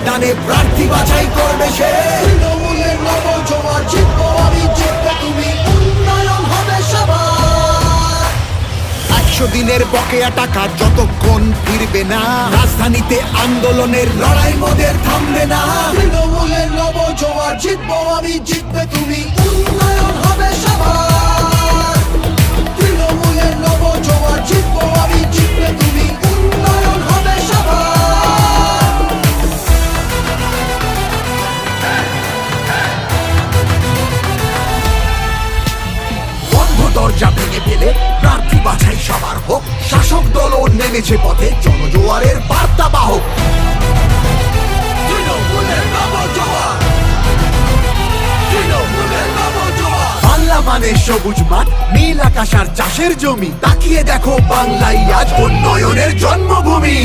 ভোটদানে প্রার্থী বাছাই করবে সে। তৃণমূলের নবজোয়ার, জিতবো আমি, জিতবে তুমি, উন্নয়ন হবে সবার। 100 দিনের বকেয়া টাকা যতক্ষণ ফিরবে না, রাজধানীতে আন্দোলনের লড়াই মোদের থামবে না। তৃণমূলের নবজোয়ার, জিতবো আমি, জিতবে তুমি, উন্নয়ন হবে সবার। তৃণমূলের নবজোয়ার, জিতবো আমি, জিতবে তুমি, উন্নয়ন হবে সবার। বন্ধ দরজা ভেঙে ফেলে প্রার্থী বাছাই সবার হোক। শাসক দলও নেমেছে পথে, জনজোয়ারের বার্তা বাহক। তৃণমূলের নবজোয়ার, তৃণমূলের নবজোয়ার। বাংলা মানে সবুজ মাঠ, নীল আকাশ আর চাষের জমি। তাকিয়ে দেখো বাংলাই আজ উন্নয়নের জন্মভূমি।